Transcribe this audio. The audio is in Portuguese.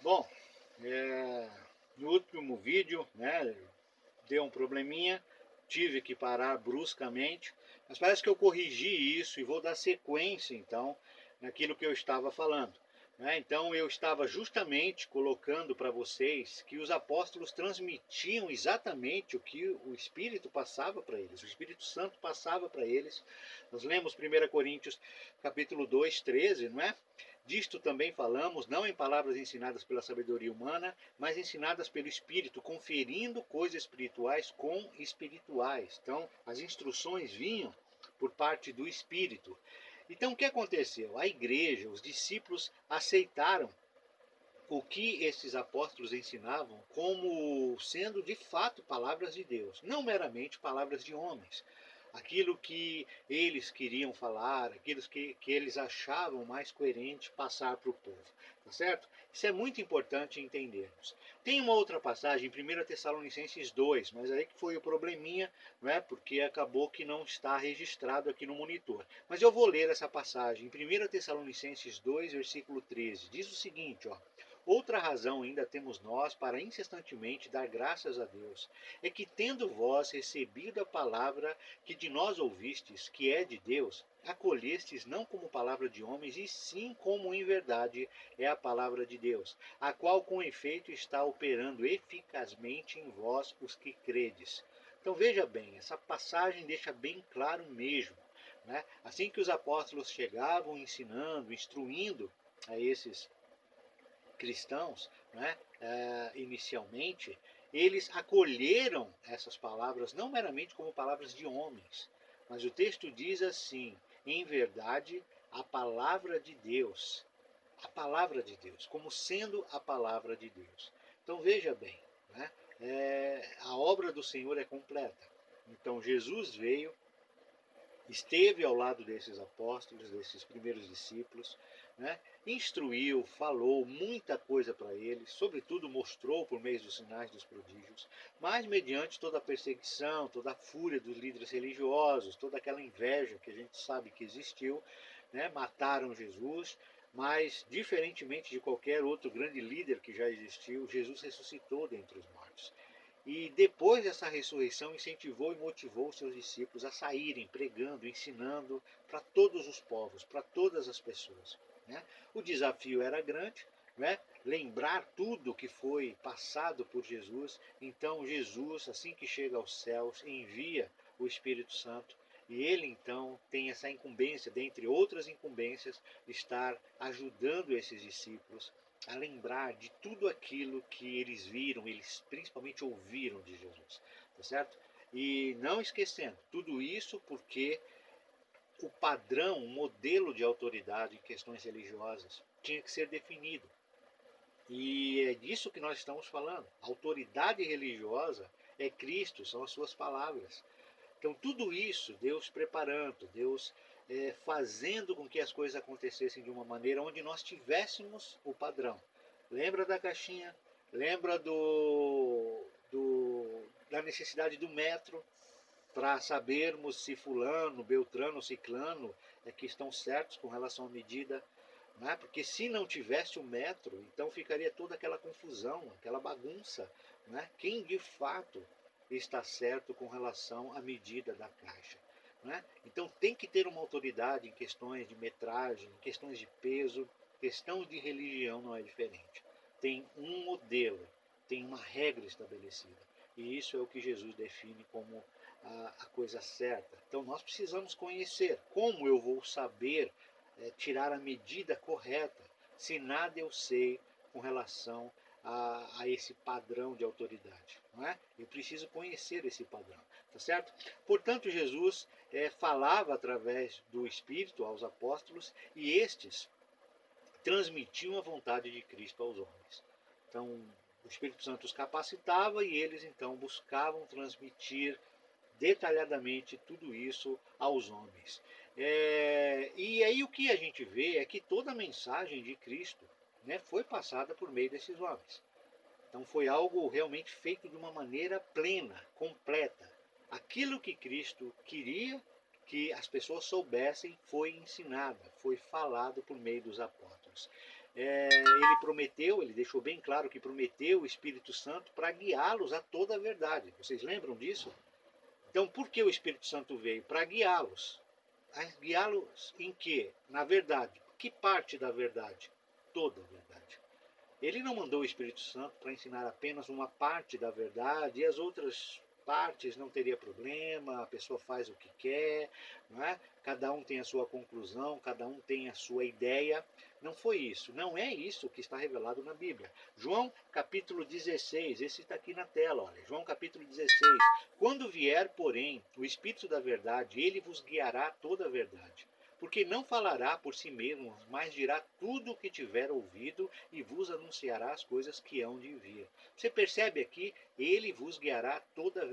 Bom, no último vídeo, né, deu um probleminha, tive que parar bruscamente, mas parece que eu corrigi isso e vou dar sequência então naquilo que eu estava falando. Né? Então eu estava justamente colocando para vocês que os apóstolos transmitiam exatamente o que o Espírito passava para eles, o Espírito Santo passava para eles. Nós lemos 1 Coríntios capítulo 2, 13, não é? Disto também falamos, não em palavras ensinadas pela sabedoria humana, mas ensinadas pelo Espírito, conferindo coisas espirituais com espirituais. Então, as instruções vinham por parte do Espírito. Então, o que aconteceu? A igreja, os discípulos aceitaram o que esses apóstolos ensinavam como sendo de fato palavras de Deus, não meramente palavras de homens. Aquilo que eles queriam falar, aquilo que eles achavam mais coerente passar para o povo. Tá certo? Isso é muito importante entendermos. Tem uma outra passagem em 1 Tessalonicenses 2, mas aí que foi o probleminha, não é? Porque acabou que não está registrado aqui no monitor. Mas eu vou ler essa passagem em 1 Tessalonicenses 2, versículo 13. Diz o seguinte, ó: outra razão ainda temos nós para incessantemente dar graças a Deus, é que tendo vós recebido a palavra que de nós ouvistes, que é de Deus, acolhestes não como palavra de homens, e sim como em verdade é a palavra de Deus, a qual com efeito está operando eficazmente em vós os que credes. Então veja bem, essa passagem deixa bem claro mesmo. Né? Assim que os apóstolos chegavam ensinando, instruindo a esses cristãos, né, inicialmente, eles acolheram essas palavras não meramente como palavras de homens, mas o texto diz assim: em verdade, a palavra de Deus, como sendo a palavra de Deus. Então veja bem, né, a obra do Senhor é completa. Então Jesus veio, esteve ao lado desses apóstolos, desses primeiros discípulos, né? Instruiu, falou muita coisa para eles, sobretudo mostrou por meio dos sinais dos prodígios, mas mediante toda a perseguição, toda a fúria dos líderes religiosos, toda aquela inveja que a gente sabe que existiu, né? Mataram Jesus, mas diferentemente de qualquer outro grande líder que já existiu, Jesus ressuscitou dentre os mortos. E depois dessa ressurreição, incentivou e motivou os seus discípulos a saírem pregando, ensinando para todos os povos, para todas as pessoas. Né? O desafio era grande, né? Lembrar tudo que foi passado por Jesus. Então, Jesus, assim que chega aos céus, envia o Espírito Santo. E ele então tem essa incumbência, dentre outras incumbências, de estar ajudando esses discípulos a lembrar de tudo aquilo que eles viram, eles principalmente ouviram de Jesus, tá certo? E não esquecendo, tudo isso porque o padrão, o modelo de autoridade em questões religiosas tinha que ser definido. E é disso que nós estamos falando. A autoridade religiosa é Cristo, são as suas palavras. Então, tudo isso, Deus preparando, Deus fazendo com que as coisas acontecessem de uma maneira onde nós tivéssemos o padrão. Lembra da caixinha? Lembra da necessidade do metro para sabermos se fulano, beltrano, ciclano que estão certos com relação à medida? Né? Porque se não tivesse o metro, então ficaria toda aquela confusão, aquela bagunça. Né? Quem de fato está certo com relação à medida da caixa? Né? Então tem que ter uma autoridade em questões de metragem, em questões de peso, questão de religião não é diferente. Tem um modelo, tem uma regra estabelecida. E isso é o que Jesus define como a coisa certa. Então nós precisamos conhecer. Como eu vou saber tirar a medida correta se nada eu sei com relação a esse padrão de autoridade? Não é? Eu preciso conhecer esse padrão. Tá certo? Portanto, Jesus falava através do Espírito aos apóstolos e estes transmitiam a vontade de Cristo aos homens. Então, o Espírito Santo os capacitava e eles então buscavam transmitir detalhadamente tudo isso aos homens. E aí o que a gente vê é que toda a mensagem de Cristo, né, foi passada por meio desses homens. Então foi algo realmente feito de uma maneira plena, completa. Aquilo que Cristo queria que as pessoas soubessem foi ensinado, foi falado por meio dos apóstolos. Ele ele prometeu, ele deixou bem claro que prometeu o Espírito Santo para guiá-los a toda a verdade. Vocês lembram disso? Então, por que o Espírito Santo veio? Para guiá-los. Guiá-los em quê? Na verdade. Que parte da verdade? Toda a verdade. Ele não mandou o Espírito Santo para ensinar apenas uma parte da verdade e as outras partes não teria problema, a pessoa faz o que quer, não é? Cada um tem a sua conclusão, cada um tem a sua ideia. Não foi isso, não é isso que está revelado na Bíblia. João capítulo 16, esse está aqui na tela, olha. João capítulo 16. Quando vier, porém, o Espírito da verdade, ele vos guiará a toda a verdade. Porque não falará por si mesmo, mas dirá tudo o que tiver ouvido e vos anunciará as coisas que hão de vir. Você percebe aqui? Ele vos guiará toda a verdade.